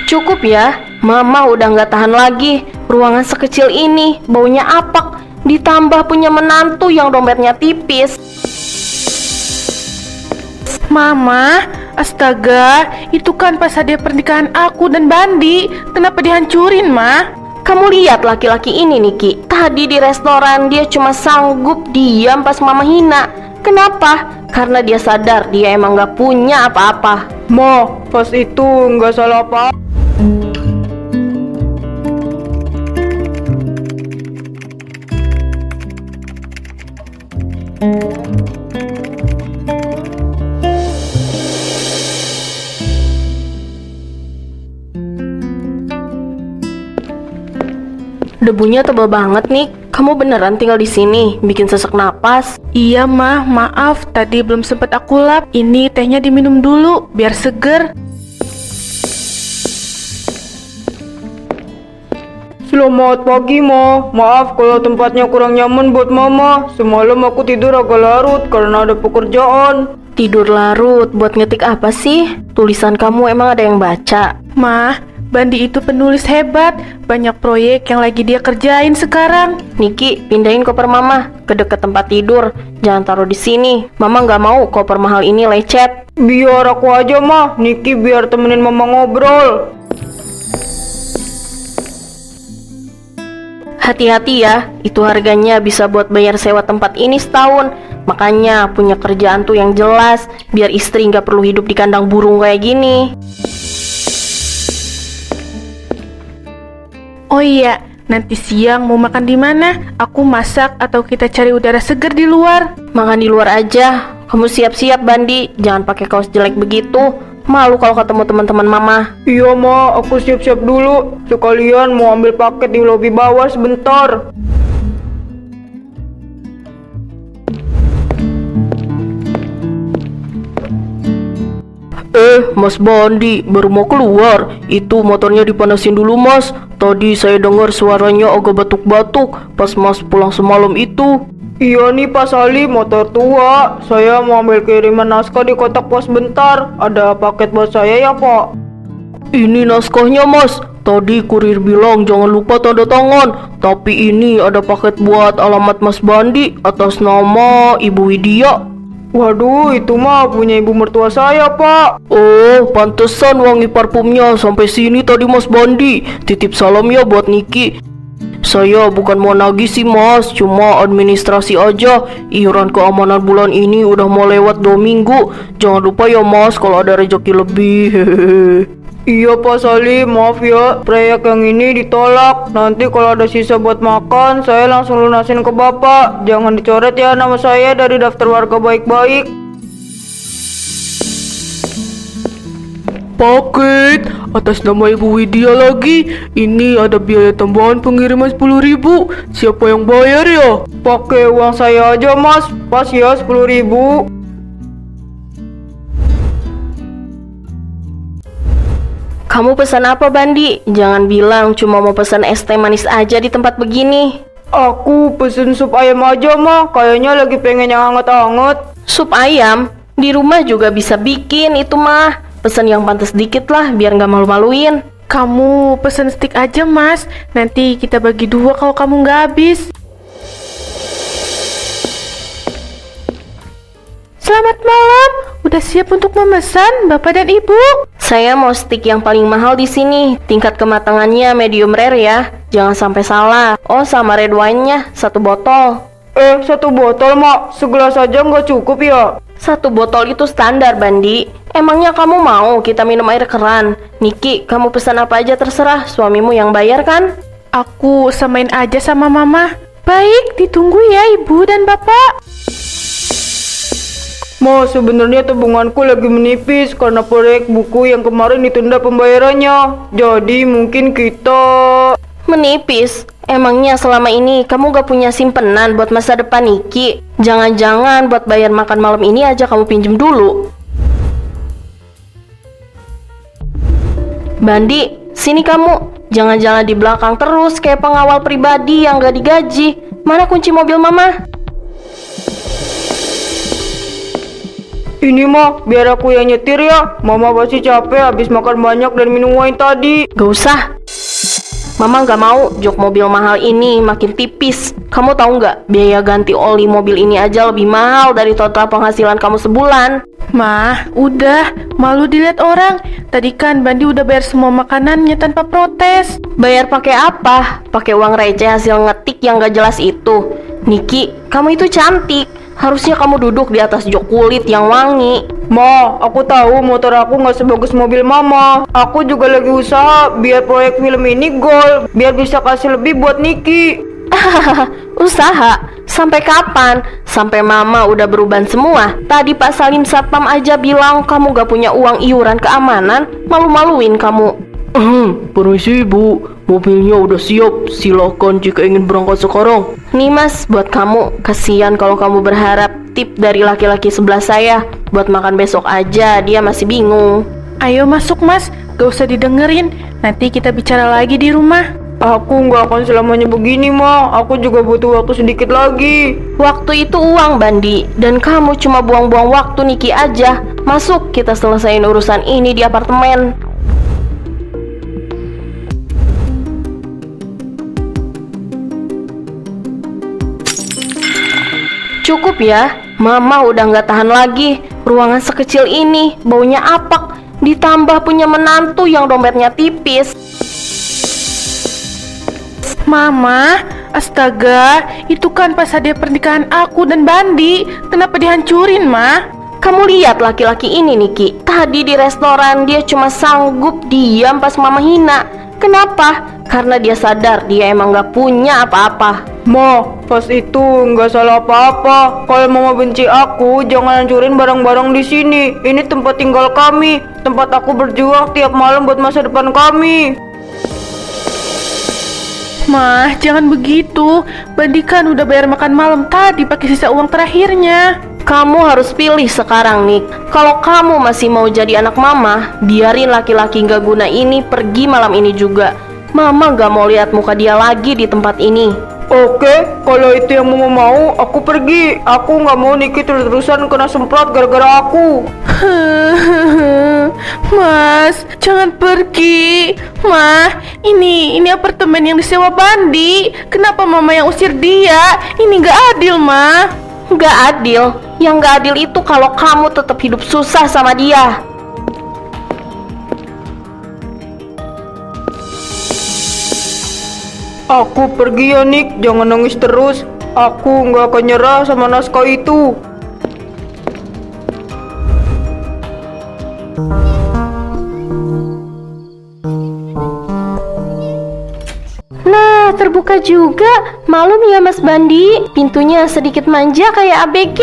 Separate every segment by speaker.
Speaker 1: Cukup ya, Mama udah nggak tahan lagi. Ruangan sekecil ini, baunya apak. Ditambah punya menantu yang dompetnya tipis.
Speaker 2: Mama, astaga, itu kan pas hadiah pernikahan aku dan Bandi. Kenapa dihancurin, Ma?
Speaker 1: Kamu lihat laki-laki ini, Niki. Tadi di restoran dia cuma sanggup diam pas Mama hina. Kenapa? Karena dia sadar dia emang gak punya apa-apa.
Speaker 3: Ma, pas itu nggak salah apa.
Speaker 1: Debunya tebal banget nih. Kamu beneran tinggal di sini, bikin sesak napas.
Speaker 2: Iya, Ma, maaf. Tadi belum sempat aku lap. Ini tehnya diminum dulu, biar seger.
Speaker 3: Selamat pagi, Ma. Maaf kalau tempatnya kurang nyaman buat Mama. Semalam aku tidur agak larut karena ada pekerjaan.
Speaker 1: Tidur larut, buat ngetik apa sih? Tulisan kamu emang ada yang baca?
Speaker 2: Ma, Bandi itu penulis hebat. Banyak proyek yang lagi dia kerjain sekarang.
Speaker 1: Niki, pindahin koper Mama ke dekat tempat tidur. Jangan taruh di sini. Mama nggak mau koper mahal ini lecet.
Speaker 3: Biar aku aja, Ma. Niki biar temenin Mama ngobrol.
Speaker 1: Hati-hati ya, itu harganya bisa buat bayar sewa tempat ini setahun. Makanya punya kerjaan tuh yang jelas, biar istri nggak perlu hidup di kandang burung kayak gini.
Speaker 2: Oh iya, nanti siang mau makan di mana? Aku masak atau kita cari udara segar di luar?
Speaker 1: Makan di luar aja. Kamu siap-siap, Bandi. Jangan pakai kaos jelek begitu. Malu kalau ketemu teman-teman Mama.
Speaker 3: Iya, Ma. Aku siap-siap dulu. Sekalian mau ambil paket di lobi bawah sebentar.
Speaker 1: Mas Bandi, baru mau keluar. Itu motornya dipanasin dulu, Mas. Tadi saya dengar suaranya agak batuk-batuk pas Mas pulang semalam itu.
Speaker 3: Iya nih, Pak Sali, motor tua. Saya mau ambil kiriman naskah di kotak pos bentar. Ada paket buat saya ya, Pak?
Speaker 1: Ini naskahnya, Mas. Tadi kurir bilang jangan lupa tanda tangan. Tapi ini ada paket buat alamat Mas Bandi atas nama Ibu Widya.
Speaker 3: Waduh, itu mah punya ibu mertua saya, Pak.
Speaker 1: Oh, pantesan wangi parfumnya sampai sini tadi, Mas Bandi. Titip salam ya buat Niki. Saya bukan mau nagih sih, Mas, cuma administrasi aja. Iuran keamanan bulan ini udah mau lewat 2 minggu. Jangan lupa ya, Mas, kalau ada rezeki lebih. Hehehe.
Speaker 3: Iya, Pak Sali, maaf ya, proyek yang ini ditolak. Nanti kalau ada sisa buat makan, saya langsung lunasin ke Bapak. Jangan dicoret ya nama saya dari daftar warga baik-baik.
Speaker 2: Paket atas nama Ibu Widya lagi. Ini ada biaya tambahan pengiriman 10.000. Siapa yang bayar ya?
Speaker 3: Pakai uang saya aja, Mas. Pas ya 10.000.
Speaker 1: Kamu pesan apa, Bandi? Jangan bilang cuma mau pesan es teh manis aja di tempat begini.
Speaker 3: Aku pesen sup ayam aja, mah. Kayaknya lagi pengen yang hangat-hangat.
Speaker 1: Sup ayam? Di rumah juga bisa bikin itu mah. Pesan yang pantas dikit lah, biar nggak malu-maluin.
Speaker 2: Kamu pesen stik aja, Mas. Nanti kita bagi 2 kalau kamu nggak habis. Selamat malam. Udah siap untuk memesan, Bapak dan Ibu?
Speaker 1: Saya mau stik yang paling mahal di sini. Tingkat kematangannya medium rare ya. Jangan sampai salah. Oh, sama red wine-nya 1 botol.
Speaker 3: 1 botol, Mak. Segelas aja nggak cukup ya?
Speaker 1: 1 botol itu standar, Bandi. Emangnya kamu mau kita minum air keran? Niki, kamu pesan apa aja terserah. Suamimu yang bayar kan?
Speaker 2: Aku samain aja sama Mama. Baik, ditunggu ya Ibu dan Bapak.
Speaker 3: Ma, sebenarnya tabunganku lagi menipis karena proyek buku yang kemarin ditunda pembayarannya. Jadi mungkin kita...
Speaker 1: Menipis? Emangnya selama ini kamu gak punya simpenan buat masa depan Niki? Jangan-jangan buat bayar makan malam ini aja kamu pinjem dulu. Bandi, sini kamu. Jangan jalan di belakang terus kayak pengawal pribadi yang gak digaji. Mana kunci mobil Mama?
Speaker 3: Ini mah biar aku yang nyetir ya. Mama pasti capek habis makan banyak dan minum wine tadi.
Speaker 1: Gak usah. Mama gak mau jok mobil mahal ini makin tipis. Kamu tahu nggak, biaya ganti oli mobil ini aja lebih mahal dari total penghasilan kamu sebulan.
Speaker 2: Mah, udah, malu dilihat orang. Tadi kan Bandi udah bayar semua makanannya tanpa protes.
Speaker 1: Bayar pakai apa? Pakai uang receh hasil ngetik yang gak jelas itu. Niki, kamu itu cantik. Harusnya kamu duduk di atas jok kulit yang wangi.
Speaker 3: Ma, aku tahu motor aku nggak sebagus mobil mama. Aku juga lagi usaha biar proyek film ini gol, biar bisa kasih lebih buat Niki.
Speaker 1: Usaha? Sampai kapan? Sampai mama udah beruban semua. Tadi Pak Salim Satpam aja bilang kamu gak punya uang iuran keamanan. Malu-maluin kamu.
Speaker 2: Permisi Bu, mobilnya udah siap. Silakan jika ingin berangkat sekarang.
Speaker 1: Nih mas, buat kamu. Kasihan kalau kamu berharap tip dari laki-laki sebelah saya. Buat makan besok aja, dia masih bingung.
Speaker 2: Ayo masuk mas, gak usah didengerin. Nanti kita bicara lagi di rumah.
Speaker 3: Aku nggak akan selamanya begini, Ma. Aku juga butuh waktu sedikit lagi.
Speaker 1: Waktu itu uang, Bandi. Dan kamu cuma buang-buang waktu Niki aja. Masuk, kita selesain urusan ini di apartemen. Cukup ya, Mama udah nggak tahan lagi. Ruangan sekecil ini, baunya apak. Ditambah punya menantu yang dompetnya tipis.
Speaker 2: Mama, astaga, itu kan pas hadiah pernikahan aku dan Bandi. Kenapa dihancurin, Ma?
Speaker 1: Kamu lihat laki-laki ini, Niki. Tadi di restoran dia cuma sanggup diam pas Mama hina. Kenapa? Karena dia sadar dia emang gak punya apa-apa.
Speaker 3: Ma, pas itu nggak salah apa-apa. Kalau Mama benci aku, jangan hancurin barang-barang di sini. Ini tempat tinggal kami, tempat aku berjuang tiap malam buat masa depan kami.
Speaker 2: Ma, jangan begitu. Bandi kan udah bayar makan malam tadi pakai sisa uang terakhirnya.
Speaker 1: Kamu harus pilih sekarang, Nik. Kalau kamu masih mau jadi anak Mama, biarin laki-laki gak guna ini pergi malam ini juga. Mama gak mau lihat muka dia lagi di tempat ini.
Speaker 3: Oke, kalau itu yang Mama mau, aku pergi. Aku nggak mau Niki terus-terusan kena semprot gara-gara aku.
Speaker 2: Mas, jangan pergi. Ma, ini apartemen yang disewa Bandi. Kenapa Mama yang usir dia? Ini gak adil, Ma.
Speaker 1: Gak adil. Yang gak adil itu kalau kamu tetap hidup susah sama dia.
Speaker 3: Aku pergi ya, Nik. Jangan nangis terus. Aku nggak akan nyerah sama naskah itu.
Speaker 1: Nah, terbuka juga. Malum ya Mas Bandi. Pintunya sedikit manja kayak ABG.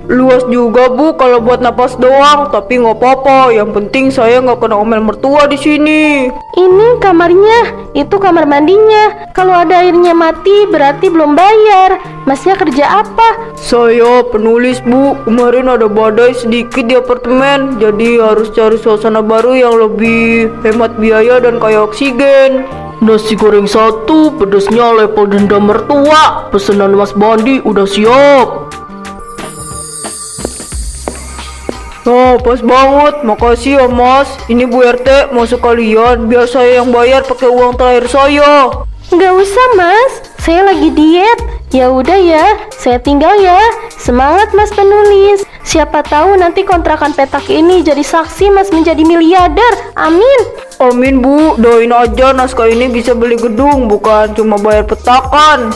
Speaker 3: Luas juga Bu, kalau buat napas doang. Tapi nggak apa-apa. Yang penting saya nggak kena omel mertua di sini.
Speaker 1: Ini kamarnya. Itu kamar mandinya. Kalau ada airnya mati berarti belum bayar. Masnya kerja apa?
Speaker 3: Saya penulis Bu. Kemarin ada badai sedikit di apartemen, jadi harus cari suasana baru yang lebih hemat biaya dan kaya oksigen.
Speaker 2: Nasi goreng 1, pedasnya level dendam mertua. Pesanan Mas Bandi udah siap.
Speaker 3: Nah, pas banget. Makasih ya Mas. Ini Bu RT mau sekalian, biar saya yang bayar pakai uang terakhir saya.
Speaker 1: Nggak usah Mas, saya lagi diet. Ya udah ya, saya tinggal ya. Semangat Mas penulis. Siapa tahu nanti kontrakan petak ini jadi saksi Mas menjadi miliarder. Amin.
Speaker 3: Amin Bu, doain aja naskah ini bisa beli gedung, bukan cuma bayar petakan.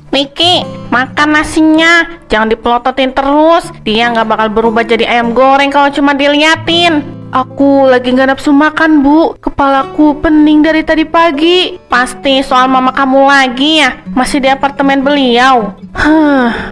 Speaker 2: Niki, makan nasinya. Jangan dipelototin terus. Dia nggak bakal berubah jadi ayam goreng kalau cuma diliatin. Aku lagi nggak nafsu makan, Bu. Kepalaku pening dari tadi pagi. Pasti soal mama kamu lagi ya. Masih di apartemen beliau.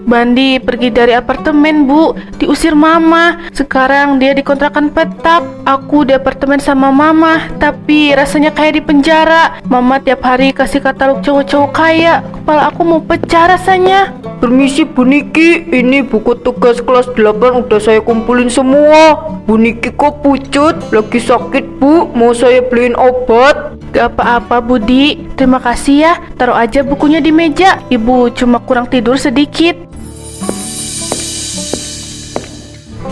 Speaker 2: Bandi pergi dari apartemen, Bu. Diusir mama. Sekarang dia di kontrakan petak. Aku di apartemen sama mama. Tapi rasanya kayak di penjara. Mama tiap hari kasih katalog cowok-cowok kaya. Kepala aku mau pecah rasanya.
Speaker 3: Permisi Bu Niki, ini buku tugas kelas 8 udah saya kumpulin semua. Bu Niki kok pucut? Lagi sakit Bu, mau saya beliin obat?
Speaker 2: Gak apa-apa Budi, terima kasih ya. Taruh aja bukunya di meja. Ibu cuma kurang tidur sedikit.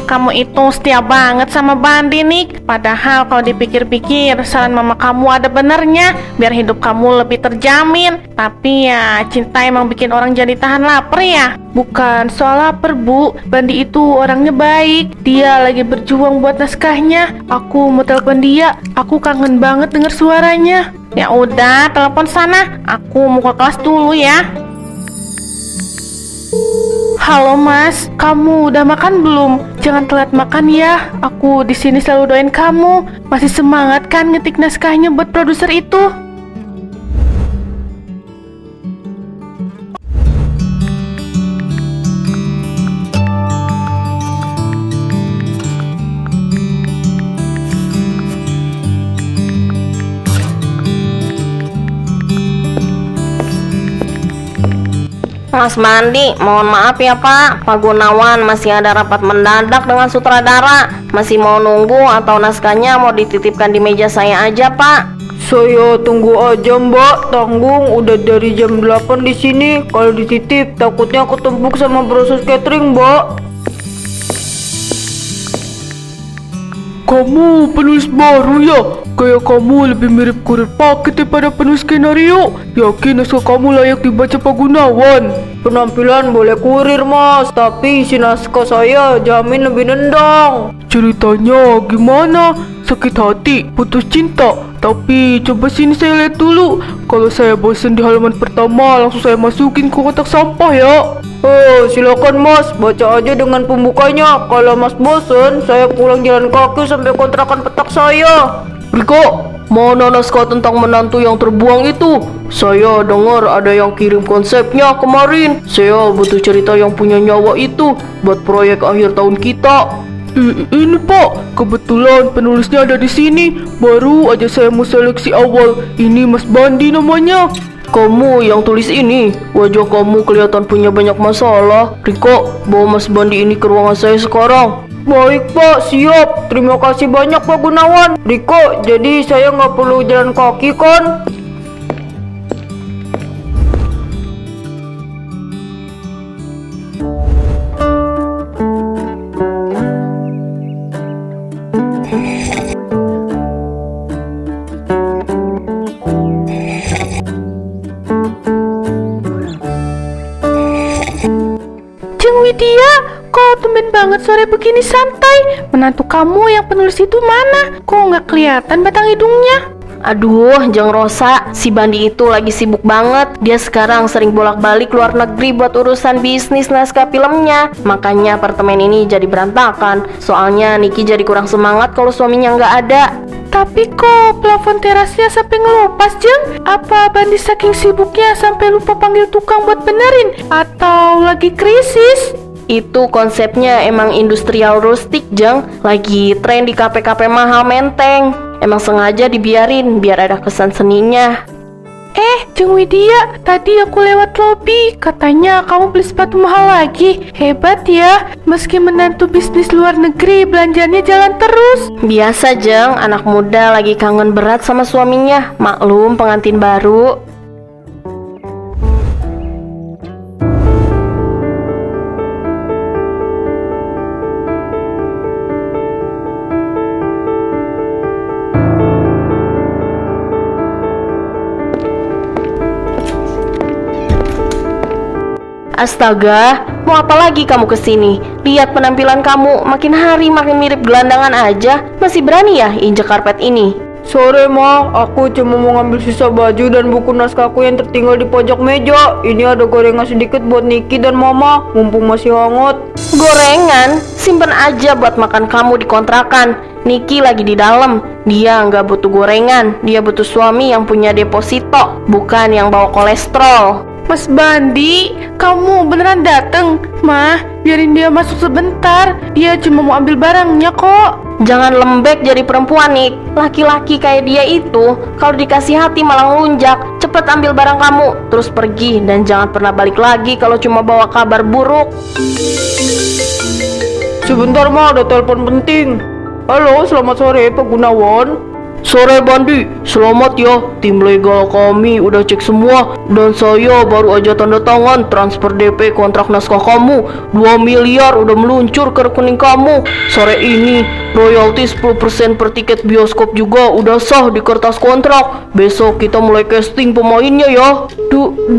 Speaker 2: Kamu itu setia banget sama Bandi nih. Padahal kalau dipikir-pikir saran mama kamu ada benernya, biar hidup kamu lebih terjamin. Tapi ya cinta emang bikin orang jadi tahan lapar ya. Bukan soal lapar Bu, Bandi itu orangnya baik. Dia lagi berjuang buat naskahnya. Aku mau telepon dia, aku kangen banget denger suaranya. Ya udah, telepon sana. Aku mau ke kelas dulu ya. Halo Mas, kamu udah makan belum? Jangan telat makan ya. Aku di sini selalu doain kamu. Masih semangat kan ngetik naskahnya buat produser itu?
Speaker 4: Mas Bandi, mohon maaf ya Pak Gunawan masih ada rapat mendadak dengan sutradara. Masih mau nunggu atau naskahnya mau dititipkan di meja saya aja Pak?
Speaker 3: Saya tunggu aja Mbak, tanggung udah dari jam 8 di sini. Kalau dititip takutnya ketumpuk sama proses catering Mbak.
Speaker 1: Kamu penulis baru ya? Kayak kamu lebih mirip kurir paket daripada penulis skenario. Yakin naskah kamu layak dibaca Pak Gunawan?
Speaker 3: Penampilan boleh kurir Mas, tapi isi naskah saya jamin lebih nendang.
Speaker 1: Ceritanya gimana? Sakit hati, putus cinta. Tapi coba sini saya lihat dulu. Kalau saya bosan di halaman pertama, langsung saya masukin ke kotak sampah ya.
Speaker 3: Oh, silakan Mas, baca aja dengan pembukanya. Kalau Mas bosen, saya pulang jalan kaki sampai kontrakan petak saya.
Speaker 1: Riko, mana naskah tentang menantu yang terbuang itu? Saya dengar ada yang kirim konsepnya kemarin. Saya butuh cerita yang punya nyawa itu buat proyek akhir tahun kita. Ini Pak, kebetulan penulisnya ada di sini. Baru aja saya mau seleksi awal. Ini Mas Bandi namanya. Kamu yang tulis ini. Wajah kamu kelihatan punya banyak masalah. Riko, bawa Mas Bandi ini ke ruangan saya sekarang.
Speaker 3: Baik Pak, siap. Terima kasih banyak Pak Gunawan. Riko, jadi saya nggak perlu jalan kaki kan?
Speaker 2: Jeng Widya, kok tumben banget sore begini santai? Menantu kamu yang penulis itu mana? Kok nggak kelihatan batang hidungnya?
Speaker 4: Aduh, Jeng Rosa, si Bandi itu lagi sibuk banget. Dia sekarang sering bolak-balik luar negeri buat urusan bisnis naskah filmnya. Makanya apartemen ini jadi berantakan. Soalnya Niki jadi kurang semangat kalau suaminya nggak ada.
Speaker 2: Tapi kok plafon terasnya sampai ngelupas, Jeng? Apa Bandi saking sibuknya sampai lupa panggil tukang buat benerin? Atau lagi krisis?
Speaker 4: Itu konsepnya emang industrial rustik, Jeng. Lagi tren di kafe-kafe mahal menteng. Emang sengaja dibiarin biar ada kesan seninya.
Speaker 2: Jeng Widya, tadi aku lewat lobi, katanya kamu beli sepatu mahal lagi. Hebat ya, meski menantu bisnis luar negeri, belanjanya jalan terus.
Speaker 4: Biasa, Jeng, anak muda lagi kangen berat sama suaminya. Maklum, pengantin baru. Astaga, mau apa lagi kamu kesini? Lihat penampilan kamu, makin hari makin mirip gelandangan aja. Masih berani ya injek karpet ini?
Speaker 3: Sore Ma, aku cuma mau ngambil sisa baju dan buku naskahku yang tertinggal di pojok meja. Ini ada gorengan sedikit buat Niki dan Mama, mumpung masih hangat.
Speaker 4: Gorengan? Simpen aja buat makan kamu di kontrakan. Niki lagi di dalam. Dia nggak butuh gorengan. Dia butuh suami yang punya deposito, bukan yang bawa kolesterol.
Speaker 2: Mas Bandi, kamu beneran dateng? Mah, biarin dia masuk sebentar. Dia cuma mau ambil barangnya kok.
Speaker 4: Jangan lembek jadi perempuan, Nik. Laki-laki kayak dia itu kalau dikasih hati malah ngelunjak. Cepet Cepet ambil barang kamu, terus pergi dan jangan pernah balik lagi kalau cuma bawa kabar buruk.
Speaker 3: Sebentar Ma, ada telepon penting. Halo, selamat sore Pak Gunawan.
Speaker 1: Sore Bandi, selamat ya. Tim legal kami udah cek semua dan saya baru aja tanda tangan transfer DP kontrak naskah kamu. 2 miliar udah meluncur ke rekening kamu. Sore ini royalti 10% per tiket bioskop juga udah sah di kertas kontrak. Besok kita mulai casting pemainnya ya.
Speaker 4: 2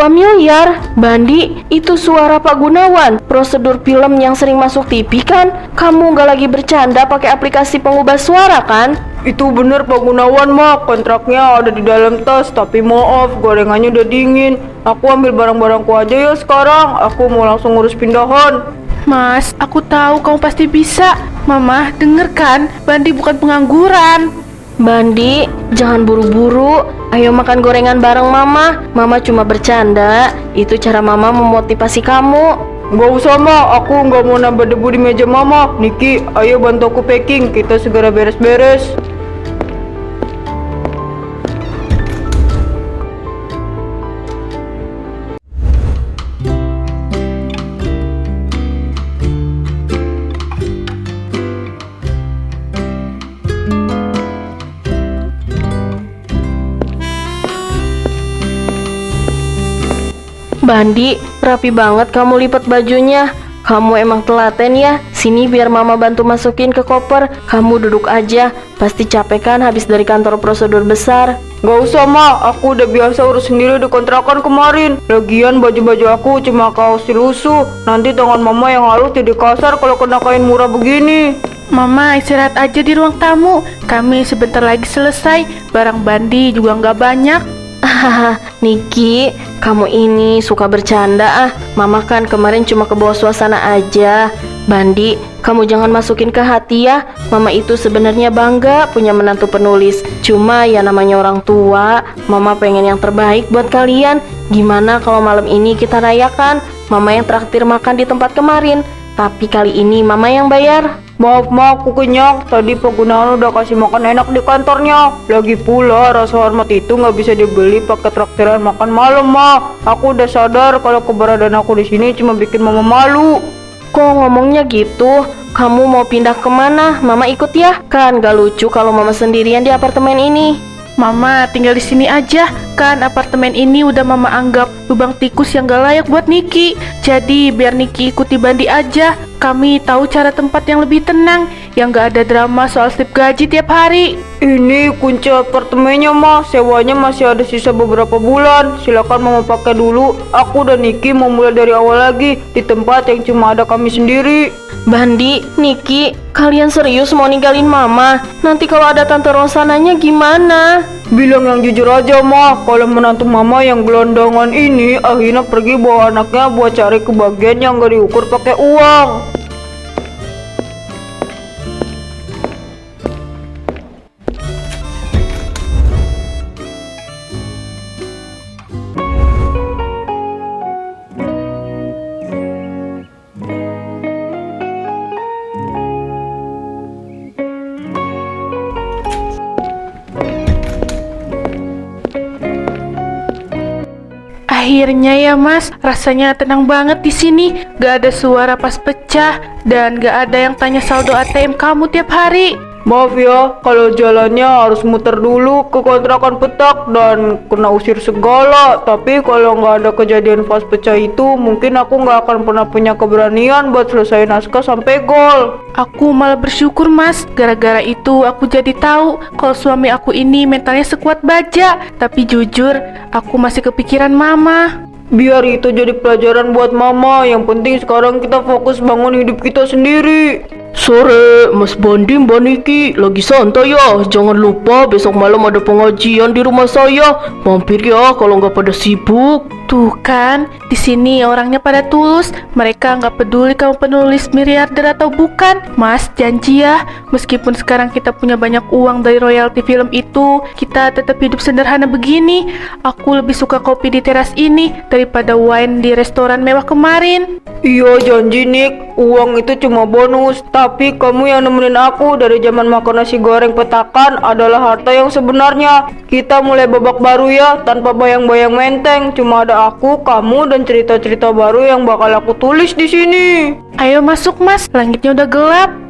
Speaker 4: miliar? Bandi, itu suara Pak Gunawan, prosedur film yang sering masuk TV kan? Kamu nggak lagi bercanda pakai aplikasi pengubah suara kan?
Speaker 3: Itu bener Pak Gunawan Ma, kontraknya ada di dalam tas. Tapi maaf, gorengannya udah dingin. Aku ambil barang-barangku aja ya sekarang. Aku mau langsung ngurus pindahan.
Speaker 2: Mas, aku tahu kamu pasti bisa. Mama, denger kan? Bandi bukan pengangguran.
Speaker 4: Bandi, jangan buru-buru. Ayo makan gorengan bareng Mama. Mama cuma bercanda. Itu cara Mama memotivasi kamu.
Speaker 3: Nggak usah Ma, aku nggak mau nambah debu di meja Mama. Niki, ayo bantu aku packing. Kita segera beres-beres.
Speaker 4: Bandi, rapi banget kamu lipat bajunya. Kamu emang telaten ya. Sini biar Mama bantu masukin ke koper. Kamu duduk aja. Pasti capek kan habis dari kantor prosedur besar.
Speaker 3: Nggak usah Ma, aku udah biasa urus sendiri di kontrakan kemarin. Lagian baju-baju aku cuma kaos lusuh. Nanti tangan Mama yang halus jadi kasar kalau kena kain murah begini.
Speaker 2: Mama istirahat aja di ruang tamu. Kami sebentar lagi selesai. Barang Bandi juga nggak banyak.
Speaker 4: Hahaha, Niki, kamu ini suka bercanda ah. Mama kan kemarin cuma ke bawah suasana aja. Bandi, kamu jangan masukin ke hati ya. Mama itu sebenarnya bangga punya menantu penulis. Cuma ya namanya orang tua, Mama pengen yang terbaik buat kalian. Gimana kalau malam ini kita rayakan? Mama yang traktir makan di tempat kemarin, tapi kali ini Mama yang bayar.
Speaker 3: Maaf Ma, aku kenyang. Tadi Pak Gunawan udah kasih makan enak di kantornya. Lagi pula rasa hormat itu nggak bisa dibeli pakai traktiran makan malam Ma. Aku udah sadar kalau keberadaan aku di sini cuma bikin Mama malu.
Speaker 4: Kok ngomongnya gitu? Kamu mau pindah kemana? Mama ikut ya? Kan gak lucu kalau Mama sendirian di apartemen ini.
Speaker 2: Mama tinggal di sini aja. Kan apartemen ini udah Mama anggap lubang tikus yang gak layak buat Niki. Jadi biar Niki ikuti Bandi aja. Kami tahu cara tempat yang lebih tenang, yang gak ada drama soal slip gaji tiap hari.
Speaker 3: Ini kunci apartemennya Ma, sewanya masih ada sisa beberapa bulan. Silakan Mama pakai dulu. Aku dan Niki mau mulai dari awal lagi di tempat yang cuma ada kami sendiri.
Speaker 4: Bandi, Niki, kalian serius mau ninggalin Mama? Nanti kalau ada Tante Rosa nanya gimana?
Speaker 3: Bilang yang jujur aja Ma, kalau menantu Mama yang gelondongan ini akhirnya pergi bawa anaknya buat cari kebahagiaan yang gak diukur pakai uang.
Speaker 2: Akhirnya ya Mas, rasanya tenang banget di sini. Gak ada suara pas pecah dan gak ada yang tanya saldo ATM kamu tiap hari.
Speaker 3: Maaf ya, kalau jalannya harus muter dulu ke kontrakan petak dan kena usir segala. Tapi kalau nggak ada kejadian pas pecah itu, mungkin aku nggak akan pernah punya keberanian buat selesai naskah sampai gol.
Speaker 2: Aku malah bersyukur Mas, gara-gara itu aku jadi tahu kalau suami aku ini mentalnya sekuat baja. Tapi jujur, aku masih kepikiran Mama.
Speaker 3: Biar itu jadi pelajaran buat Mama. Yang penting sekarang kita fokus bangun hidup kita sendiri.
Speaker 1: Sore, Mas Bandi, Mbak Niki, lagi santai ya. Jangan lupa besok malam ada pengajian di rumah saya. Mampir ya kalau nggak pada sibuk.
Speaker 2: Tuh kan, di sini orangnya pada tulus. Mereka nggak peduli kamu penulis miliarder atau bukan. Mas, janji ya, meskipun sekarang kita punya banyak uang dari royalti film itu, itu kita tetap hidup sederhana begini. Aku lebih suka kopi di teras ini daripada wine di restoran mewah kemarin.
Speaker 3: Iya janji Nick, uang itu cuma bonus. Tapi kamu yang nemenin aku dari zaman makan nasi goreng petakan adalah harta yang sebenarnya. Kita mulai babak baru ya, tanpa bayang-bayang menteng. Cuma ada aku, kamu, dan cerita-cerita baru yang bakal aku tulis di sini.
Speaker 2: Ayo masuk mas, langitnya udah gelap.